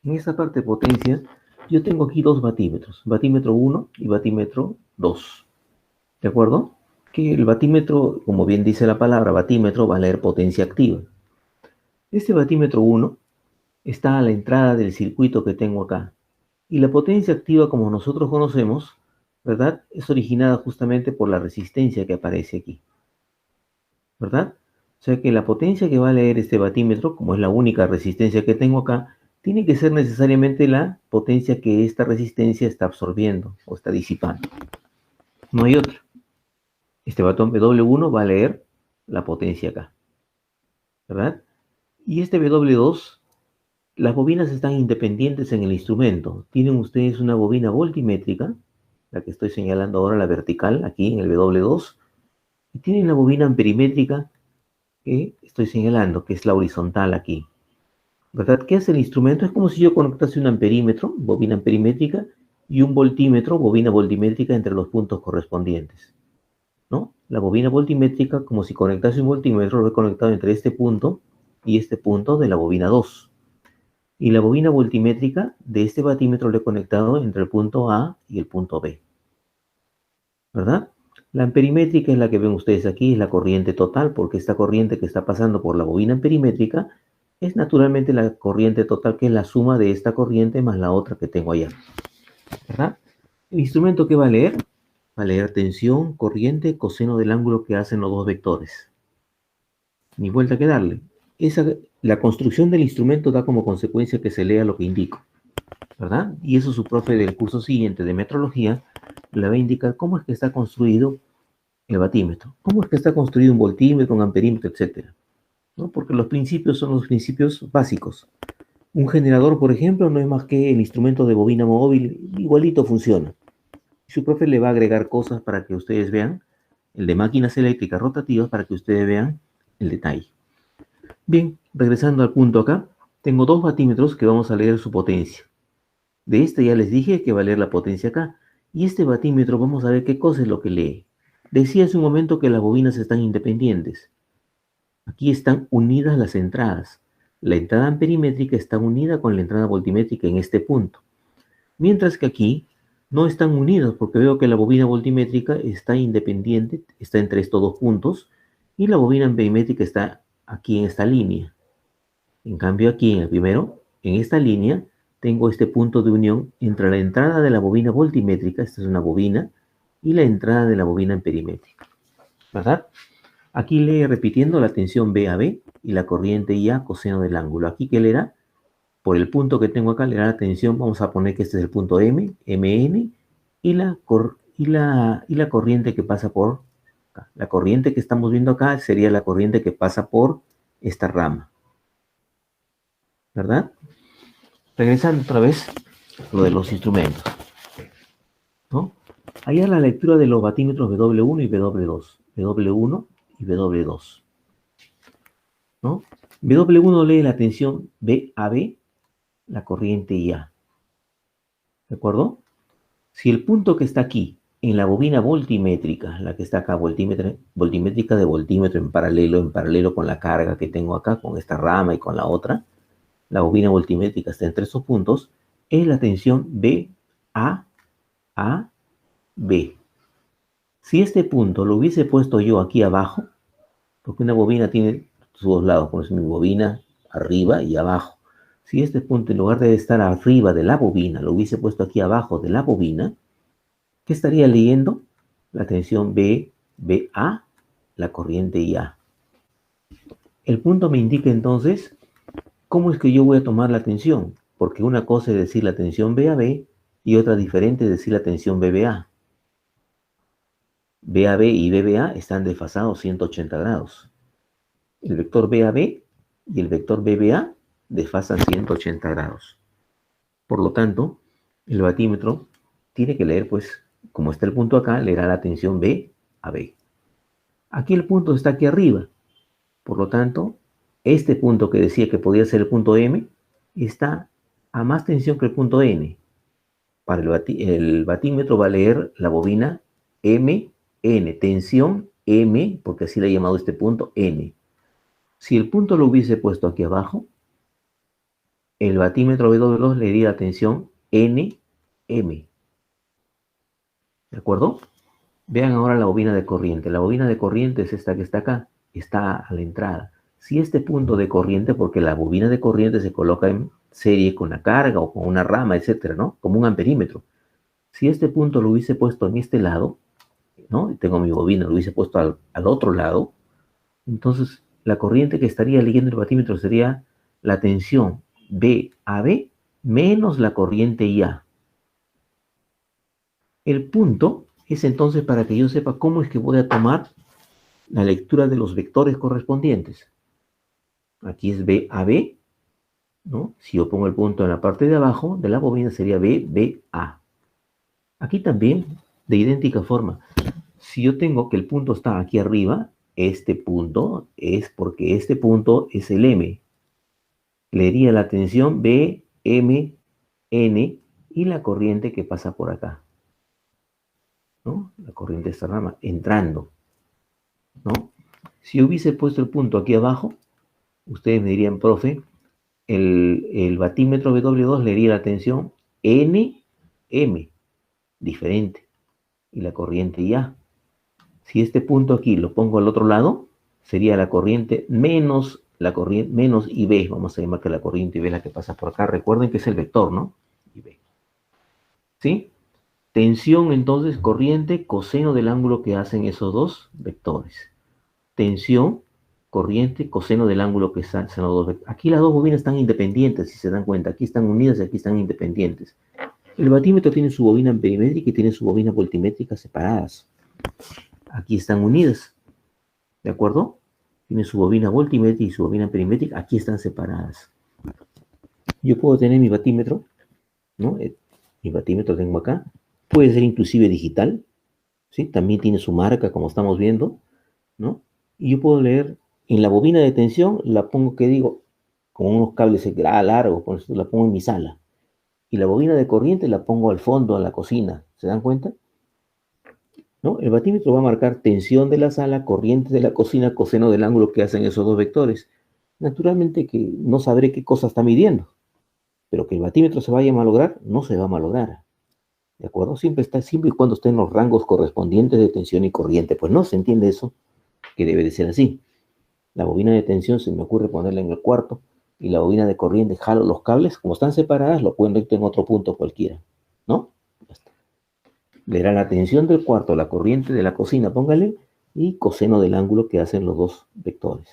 En esta parte de potencia, yo tengo aquí dos batímetros, batímetro 1 y batímetro 2. ¿De acuerdo? Que el batímetro, como bien dice la palabra, batímetro va a leer potencia activa. Este batímetro 1 está a la entrada del circuito que tengo acá. Y la potencia activa, como nosotros conocemos, ¿verdad? Es originada justamente por la resistencia que aparece aquí, ¿verdad? O sea que la potencia que va a leer este batímetro, como es la única resistencia que tengo acá, tiene que ser necesariamente la potencia que esta resistencia está absorbiendo o está disipando. No hay otra. Este botón W1 va a leer la potencia acá, ¿verdad? Y este W2, las bobinas están independientes en el instrumento. Tienen ustedes una bobina voltimétrica, la que estoy señalando ahora, la vertical, aquí en el W2, y tienen la bobina amperimétrica que estoy señalando, que es la horizontal aquí, ¿verdad? ¿Qué hace el instrumento? Es como si yo conectase un amperímetro, bobina amperimétrica, y un voltímetro, bobina voltimétrica, entre los puntos correspondientes, ¿no? La bobina voltimétrica, como si conectase un voltímetro, lo he conectado entre este punto y este punto de la bobina 2. Y la bobina voltimétrica de este batímetro lo he conectado entre el punto A y el punto B, ¿verdad? La amperimétrica es la que ven ustedes aquí, es la corriente total, porque esta corriente que está pasando por la bobina amperimétrica es naturalmente la corriente total, que es la suma de esta corriente más la otra que tengo allá, ¿verdad? El instrumento que va a leer tensión, corriente, coseno del ángulo que hacen los dos vectores. Ni vuelta que darle. La construcción del instrumento da como consecuencia que se lea lo que indico, ¿verdad? Y eso su profe del curso siguiente de metrología le va a indicar cómo es que está construido el batímetro, cómo es que está construido un voltímetro, un amperímetro, etcétera, ¿no? Porque los principios son los principios básicos. Un generador, por ejemplo, no es más que el instrumento de bobina móvil, igualito funciona. Su profe le va a agregar cosas para que ustedes vean, el de máquinas eléctricas rotativas, para que ustedes vean el detalle. Bien, regresando al punto acá, tengo dos batímetros que vamos a leer su potencia. De este ya les dije que va a leer la potencia acá. Y este batímetro vamos a ver qué cosa es lo que lee. Decía hace un momento que las bobinas están independientes. Aquí están unidas las entradas. La entrada amperimétrica está unida con la entrada voltimétrica en este punto. Mientras que aquí no están unidos, porque veo que la bobina voltimétrica está independiente, está entre estos dos puntos, y la bobina amperimétrica está aquí en esta línea. En cambio aquí en el primero, en esta línea, tengo este punto de unión entre la entrada de la bobina voltimétrica, esta es una bobina, y la entrada de la bobina amperimétrica, ¿verdad? Aquí lee repitiendo la tensión B a B y la corriente I a coseno del ángulo. Aquí que leerá, por el punto que tengo acá, leerá la tensión, vamos a poner que este es el punto M, MN, y la corriente que pasa por acá. La corriente que estamos viendo acá sería la corriente que pasa por esta rama, ¿verdad? Regresando otra vez a lo de los instrumentos, ¿no? Allá la lectura de los batímetros W1 y W2, W1 y W2, ¿no? W1 lee la tensión B a B, la corriente IA, ¿de acuerdo? Si el punto que está aquí, en la bobina voltimétrica, la que está acá, voltimétrica de voltímetro en paralelo con la carga que tengo acá, con esta rama y con la otra, la bobina voltimétrica está entre esos puntos, es la tensión B a B. Si este punto lo hubiese puesto yo aquí abajo, porque una bobina tiene sus dos lados, por eso mi bobina arriba y abajo. Si este punto, en lugar de estar arriba de la bobina, lo hubiese puesto aquí abajo de la bobina, ¿qué estaría leyendo? La tensión B, BA, la corriente IA. El punto me indica entonces cómo es que yo voy a tomar la tensión, porque una cosa es decir la tensión BAB y otra diferente es decir la tensión BBA. BAB y BBA están desfasados 180 grados. El vector BAB y el vector BBA desfasan 180 grados. Por lo tanto, el batímetro tiene que leer, pues, como está el punto acá, leerá la tensión B a B. Aquí el punto está aquí arriba. Por lo tanto, este punto que decía que podía ser el punto M está a más tensión que el punto N. Para el batímetro va a leer la bobina MN, tensión M, porque así le he llamado este punto N. Si el punto lo hubiese puesto aquí abajo, el batímetro W2 le diría la tensión NM. ¿De acuerdo? Vean ahora la bobina de corriente. La bobina de corriente es esta que está acá, está a la entrada. Si este punto de corriente, porque la bobina de corriente se coloca en serie con la carga o con una rama, etcétera, ¿no? Como un amperímetro. Si este punto lo hubiese puesto en este lado, ¿no? Y tengo mi bobina, lo hubiese puesto al otro lado, entonces la corriente que estaría leyendo el batímetro sería la tensión BAB menos la corriente IA. El punto es entonces para que yo sepa cómo es que voy a tomar la lectura de los vectores correspondientes. Aquí es BAB, ¿no? Si yo pongo el punto en la parte de abajo de la bobina sería BBA. Aquí también, de idéntica forma, si yo tengo que el punto está aquí arriba, este punto es porque este punto es el M. Leería la tensión B, M, N y la corriente que pasa por acá, ¿no? La corriente de esta rama entrando, ¿no? Si hubiese puesto el punto aquí abajo, ustedes me dirían, profe, el batímetro W2 leería la tensión N, M, diferente, y la corriente ya. Si este punto aquí lo pongo al otro lado, sería la corriente menos la corriente menos IB. Vamos a llamar que la corriente IB es la que pasa por acá. Recuerden que es el vector, ¿no? IB. ¿Sí? Tensión, entonces, corriente, coseno del ángulo que hacen esos dos vectores. Tensión, corriente, coseno del ángulo que hacen los dos vectores. Aquí las dos bobinas están independientes, si se dan cuenta. Aquí están unidas y aquí están independientes. El batímetro tiene su bobina perimétrica y tiene su bobina voltimétrica separadas. Aquí están unidas. ¿De acuerdo? Tiene su bobina voltimétrica y su bobina perimétrica. Aquí están separadas. Yo puedo tener mi batímetro, ¿no? Mi batímetro tengo acá. Puede ser inclusive digital, ¿sí? También tiene su marca, como estamos viendo, ¿no? Y yo puedo leer en la bobina de tensión, la pongo, ¿qué digo? Con unos cables largos, por eso la pongo en mi sala. Y la bobina de corriente la pongo al fondo, en la cocina. ¿Se dan cuenta? ¿No? El batímetro va a marcar tensión de la sala, corriente de la cocina, coseno del ángulo que hacen esos dos vectores. Naturalmente que no sabré qué cosa está midiendo, pero que el batímetro se vaya a malograr, no se va a malograr. ¿De acuerdo? Siempre y cuando esté en los rangos correspondientes de tensión y corriente. Pues no se entiende eso, que debe de ser así. La bobina de tensión se me ocurre ponerla en el cuarto y la bobina de corriente jalo los cables, como están separadas, lo pueden ir en otro punto cualquiera, ¿no? Ya está. Verá la tensión del cuarto, la corriente de la cocina, póngale, y coseno del ángulo que hacen los dos vectores.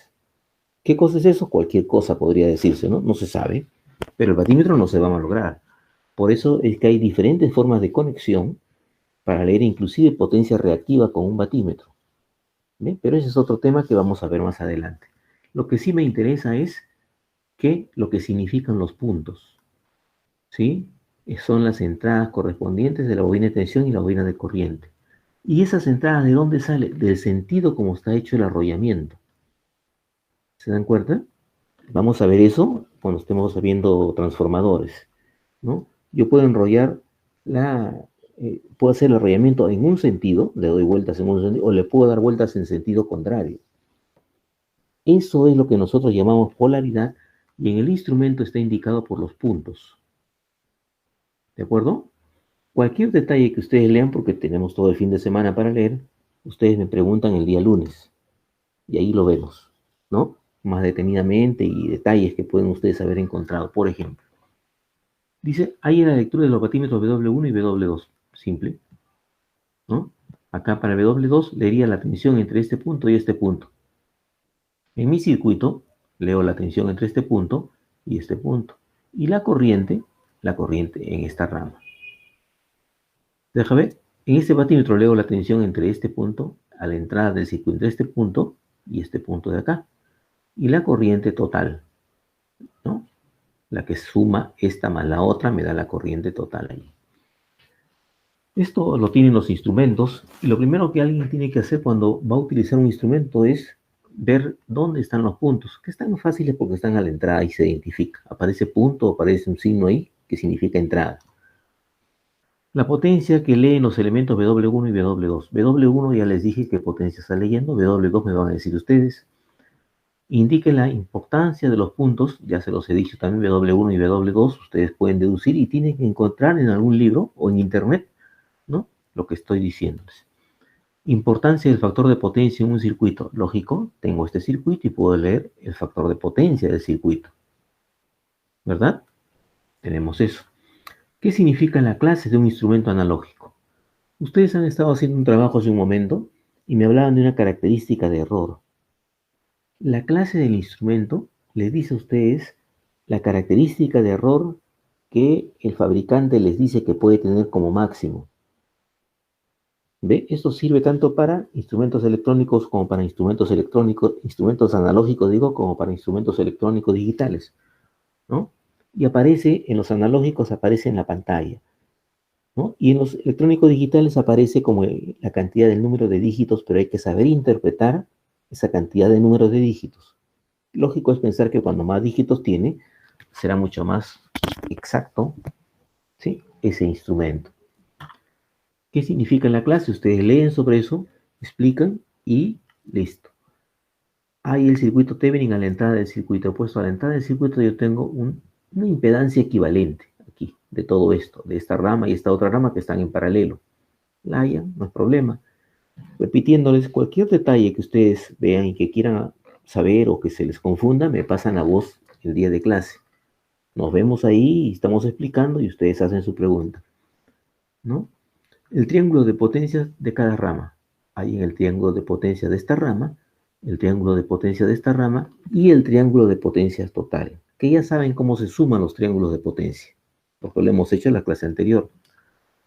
¿Qué cosa es eso? Cualquier cosa podría decirse, ¿no? No se sabe, pero el batímetro no se va a malograr. Por eso es que hay diferentes formas de conexión para leer inclusive potencia reactiva con un batímetro. ¿Bien? Pero ese es otro tema que vamos a ver más adelante. Lo que sí me interesa es lo que significan los puntos, ¿sí? Son las entradas correspondientes de la bobina de tensión y la bobina de corriente. ¿Y esas entradas de dónde salen? Del sentido como está hecho el arrollamiento. ¿Se dan cuenta? Vamos a ver eso cuando estemos viendo transformadores, ¿no? Yo puedo enrollar puedo hacer el arrollamiento en un sentido, le doy vueltas en un sentido, o le puedo dar vueltas en sentido contrario. Eso es lo que nosotros llamamos polaridad y en el instrumento está indicado por los puntos. ¿De acuerdo? Cualquier detalle que ustedes lean, porque tenemos todo el fin de semana para leer, ustedes me preguntan el día lunes y ahí lo vemos, ¿no? Más detenidamente y detalles que pueden ustedes haber encontrado. Por ejemplo, dice, hay en la lectura de los batímetros W1 y W2. Simple, ¿no? Acá para W2 leería la tensión entre este punto y este punto. En mi circuito leo la tensión entre este punto y este punto. Y la corriente en esta rama. Déjame ver, en este batímetro leo la tensión entre este punto, a la entrada del circuito, entre este punto y este punto de acá. Y la corriente total, ¿no? La que suma esta más la otra me da la corriente total ahí. Esto lo tienen los instrumentos y lo primero que alguien tiene que hacer cuando va a utilizar un instrumento es ver dónde están los puntos, que están fáciles porque están a la entrada y se identifica. Aparece punto, aparece un signo ahí que significa entrada. La potencia que leen los elementos W1 y W2. W1 ya les dije qué potencia está leyendo, W2 me van a decir ustedes. Indique la importancia de los puntos, ya se los he dicho también, W1 y W2, ustedes pueden deducir y tienen que encontrar en algún libro o en internet, ¿no? Lo que estoy diciéndoles. Importancia del factor de potencia en un circuito. Lógico, tengo este circuito y puedo leer el factor de potencia del circuito, ¿verdad? Tenemos eso. ¿Qué significa la clase de un instrumento analógico? Ustedes han estado haciendo un trabajo hace un momento y me hablaban de una característica de error. La clase del instrumento les dice a ustedes la característica de error que el fabricante les dice que puede tener como máximo. ¿Ve? Esto sirve tanto para instrumentos electrónicos como para instrumentos electrónicos, instrumentos analógicos, digo, como para instrumentos electrónicos digitales, ¿no? Y aparece, en los analógicos aparece en la pantalla, ¿no? Y en los electrónicos digitales aparece como la cantidad del número de dígitos, pero hay que saber interpretar esa cantidad de números de dígitos. Lógico es pensar que cuando más dígitos tiene, será mucho más exacto, ¿sí? Ese instrumento. ¿Qué significa la clase? Ustedes leen sobre eso, explican y listo. Hay el circuito Thevenin a la entrada del circuito opuesto. A la entrada del circuito yo tengo una impedancia equivalente aquí de todo esto, de esta rama y esta otra rama que están en paralelo. La hayan, no es problema. Repitiéndoles cualquier detalle que ustedes vean y que quieran saber o que se les confunda, me pasan la voz el día de clase. Nos vemos ahí y estamos explicando y ustedes hacen su pregunta, ¿no? El triángulo de potencias de cada rama. Hay en el triángulo de potencia de esta rama, el triángulo de potencia de esta rama y el triángulo de potencias totales, que ya saben cómo se suman los triángulos de potencia, porque lo hemos hecho en la clase anterior.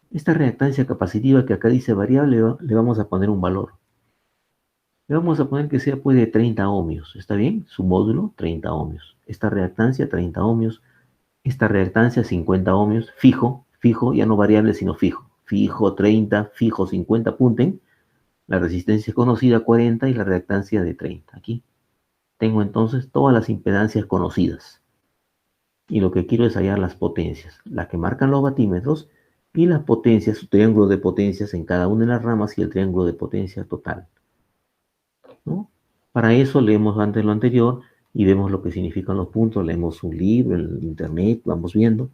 Esta reactancia capacitiva que acá dice variable, le vamos a poner un valor. Le vamos a poner que sea pues de 30 ohmios, ¿está bien? Su módulo, 30 ohmios. Esta reactancia, 30 ohmios. Esta reactancia, 50 ohmios. Fijo, ya no variable, sino fijo. Fijo 30, fijo 50, apunten. La resistencia es conocida, 40, y la reactancia de 30. Aquí tengo entonces todas las impedancias conocidas. Y lo que quiero es hallar las potencias, las que marcan los vatímetros, y las potencias, su triángulo de potencias en cada una de las ramas y el triángulo de potencia total, ¿no? Para eso leemos antes lo anterior y vemos lo que significan los puntos, leemos un libro, en internet, vamos viendo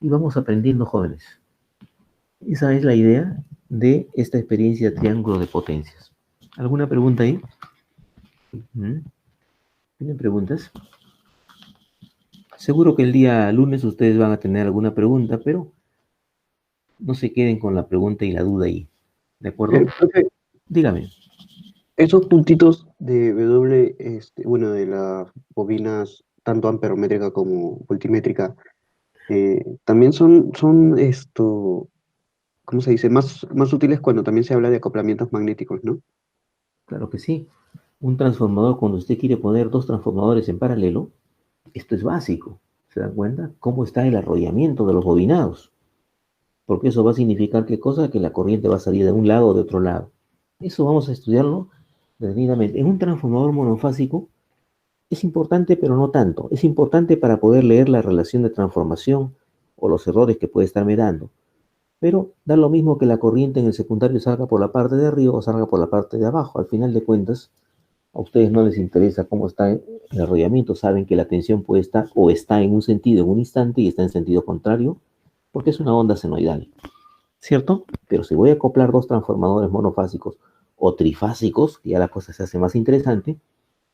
y vamos aprendiendo, jóvenes. Esa es la idea de esta experiencia de triángulo de potencias. ¿Alguna pregunta ahí? ¿Tienen preguntas? Seguro que el día lunes ustedes van a tener alguna pregunta, pero no se queden con la pregunta y la duda ahí. ¿De acuerdo? Profe, Dígame. esos puntitos de W, bueno, de las bobinas tanto amperométrica como voltimétrica, también son ¿cómo se dice? Más útiles cuando también se habla de acoplamientos magnéticos, ¿no? Claro que sí. Un transformador, cuando usted quiere poner dos transformadores en paralelo, esto es básico. ¿Se dan cuenta? ¿Cómo está el arrollamiento de los bobinados? Porque eso va a significar qué cosa, que la corriente va a salir de un lado o de otro lado. Eso vamos a estudiarlo detenidamente. En un transformador monofásico es importante, pero no tanto. Es importante para poder leer la relación de transformación o los errores que puede estarme dando. Pero da lo mismo que la corriente en el secundario salga por la parte de arriba o salga por la parte de abajo. Al final de cuentas, a ustedes no les interesa cómo está el arrollamiento. Saben que la tensión puede estar o está en un sentido en un instante y está en sentido contrario, porque es una onda senoidal, ¿cierto? Pero si voy a acoplar dos transformadores monofásicos o trifásicos, que ya la cosa se hace más interesante,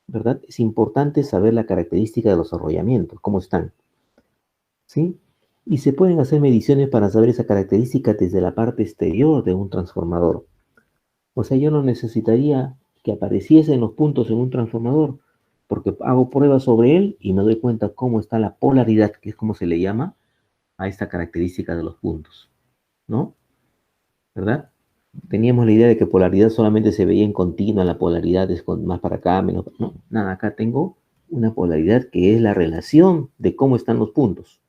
¿verdad? Es importante saber la característica de los arrollamientos, cómo están, ¿sí? Y se pueden hacer mediciones para saber esa característica desde la parte exterior de un transformador. O sea, yo no necesitaría que apareciesen los puntos en un transformador, porque hago pruebas sobre él y me doy cuenta cómo está la polaridad, que es como se le llama a esta característica de los puntos, ¿no? ¿Verdad? Teníamos la idea de que polaridad solamente se veía en continua, la polaridad es más para acá, menos, no, nada, acá tengo una polaridad que es la relación de cómo están los puntos.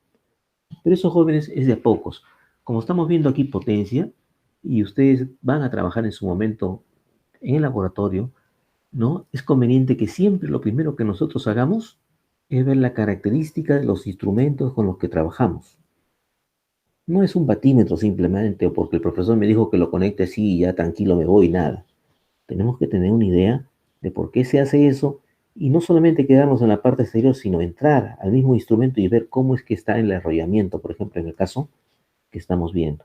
Pero eso, jóvenes, es de a pocos. Como estamos viendo aquí potencia, y ustedes van a trabajar en su momento en el laboratorio, ¿no? Es conveniente que siempre lo primero que nosotros hagamos es ver la característica de los instrumentos con los que trabajamos. No es un batímetro simplemente, o porque el profesor me dijo que lo conecte así y ya tranquilo me voy, nada. Tenemos que tener una idea de por qué se hace eso Y no solamente quedarnos en la parte exterior, sino entrar al mismo instrumento y ver cómo es que está el arrollamiento, por ejemplo, en el caso que estamos viendo.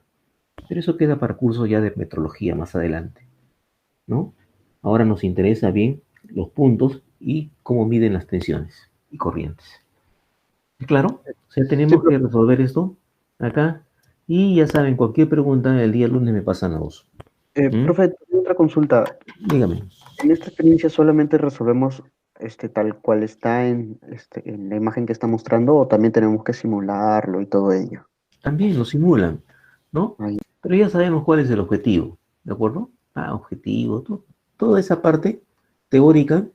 Pero eso queda para curso ya de metrología más adelante, ¿no? Ahora nos interesa bien los puntos y cómo miden las tensiones y corrientes. Claro, o sea, Sí, tenemos que profe. resolver esto acá. Y ya saben, cualquier pregunta el día lunes me pasan la voz. ¿Mm? Profe, tengo otra consulta. Dígame. En esta experiencia solamente resolvemos tal cual está en la imagen que está mostrando, o también tenemos que simularlo y todo ello. También lo simulan, ¿no? Ahí. Pero ya sabemos cuál es el objetivo, ¿de acuerdo? Objetivo, toda esa parte teórica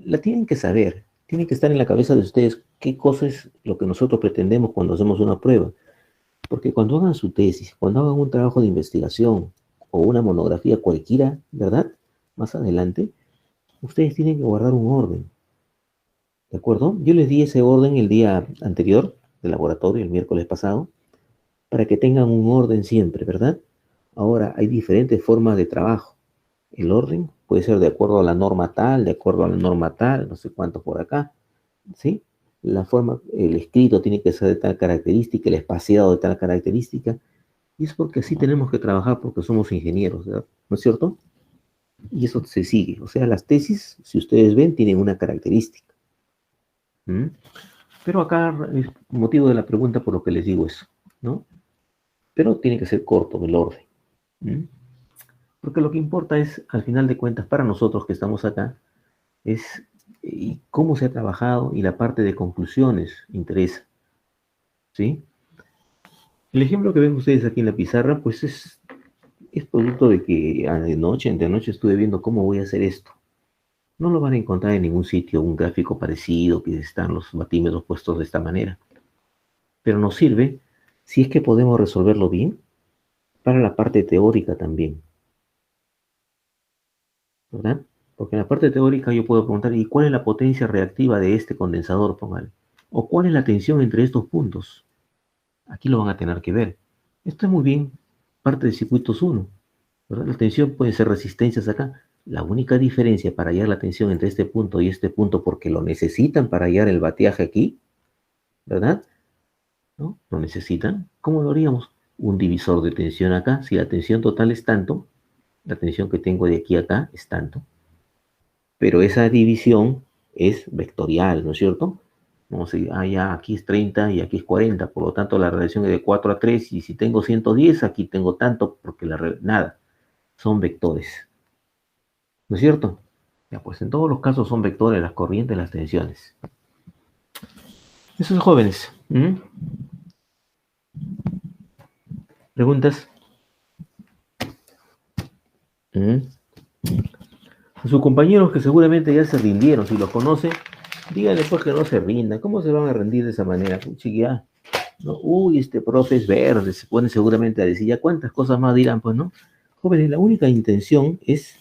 la tienen que saber, tiene que estar en la cabeza de ustedes qué cosa es lo que nosotros pretendemos cuando hacemos una prueba. Porque cuando hagan su tesis, cuando hagan un trabajo de investigación o una monografía cualquiera, ¿verdad? Más adelante, ustedes tienen que guardar un orden, ¿de acuerdo? Yo les di ese orden el día anterior del laboratorio, el miércoles pasado, para que tengan un orden siempre, ¿verdad? Ahora, hay diferentes formas de trabajo. El orden puede ser de acuerdo a la norma tal, de acuerdo a la norma tal, no sé cuánto por acá, ¿sí? La forma, el escrito tiene que ser de tal característica, el espaciado de tal característica, y es porque así tenemos que trabajar porque somos ingenieros, ¿verdad? ¿No es cierto? Y eso se sigue. O sea, las tesis, si ustedes ven, tienen una característica. ¿Mm? Pero acá es motivo de la pregunta por lo que les digo eso, ¿no? Pero tiene que ser corto el orden. ¿Mm? Porque lo que importa es, al final de cuentas, para nosotros que estamos acá, es cómo se ha trabajado y la parte de conclusiones interesa, ¿sí? El ejemplo que ven ustedes aquí en la pizarra, pues es producto de que anoche, entre noche, estuve viendo cómo voy a hacer esto. No lo van a encontrar en ningún sitio, un gráfico parecido, que están los batímetros puestos de esta manera. Pero nos sirve si es que podemos resolverlo bien para la parte teórica también, ¿verdad? Porque en la parte teórica yo puedo preguntar, ¿y cuál es la potencia reactiva de este condensador? Póngale. O cuál es la tensión entre estos puntos. Aquí lo van a tener que ver. Esto es muy bien parte de circuitos 1, ¿verdad? La tensión puede ser resistencias acá. La única diferencia para hallar la tensión entre este punto y este punto, porque lo necesitan para hallar el bateaje aquí, ¿verdad? ¿No? Lo necesitan. ¿Cómo lo haríamos? Un divisor de tensión acá. Si la tensión total es tanto, la tensión que tengo de aquí a acá es tanto. Pero esa división es vectorial, ¿no es cierto? Vamos a decir, ya aquí es 30 y aquí es 40, por lo tanto la relación es de 4 a 3, y si tengo 110, aquí tengo tanto, porque nada, son vectores, ¿no es cierto? Ya, pues en todos los casos son vectores las corrientes, las tensiones. Esos jóvenes, ¿m? ¿Preguntas? ¿M? A sus compañeros que seguramente ya se rindieron, si los conoce, díganle pues que no se rindan. ¿Cómo se van a rendir de esa manera? Ya, ¿no? Uy, este profe es verde, se pone seguramente a decir, ya cuántas cosas más dirán, pues, ¿no? Jóvenes, la única intención es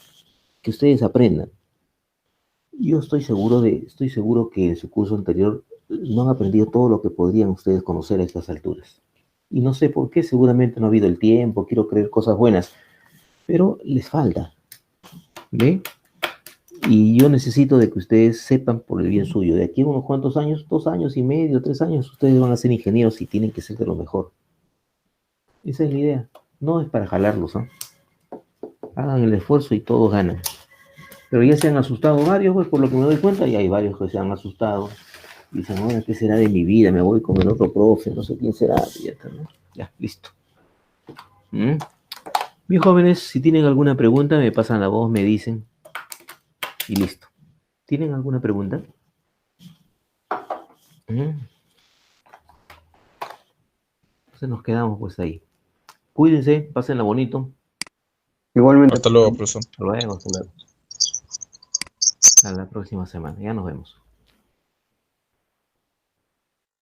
que ustedes aprendan. Yo estoy seguro que en su curso anterior no han aprendido todo lo que podrían ustedes conocer a estas alturas. Y no sé por qué, seguramente no ha habido el tiempo, quiero creer cosas buenas, pero les falta, ¿ve? Y yo necesito de que ustedes sepan por el bien suyo. De aquí a unos cuantos años, 2 años y medio, 3 años, ustedes van a ser ingenieros y tienen que ser de lo mejor. Esa es la idea. No es para jalarlos, ¿no? Hagan el esfuerzo y todos ganan. Pero ya se han asustado varios, pues por lo que me doy cuenta, y hay varios que se han asustado. Dicen, ahora, ¿qué será de mi vida? Me voy con el otro profe, no sé quién será. Ya está, ¿no? Ya, listo. ¿Mm? Mis jóvenes, si tienen alguna pregunta, me pasan la voz, me dicen, y listo. ¿Tienen alguna pregunta? ¿Mm? Entonces nos quedamos pues ahí. Cuídense, pásenla bonito. Igualmente, Hasta luego, profesor. Hasta luego, hasta luego. A la próxima semana. Ya nos vemos.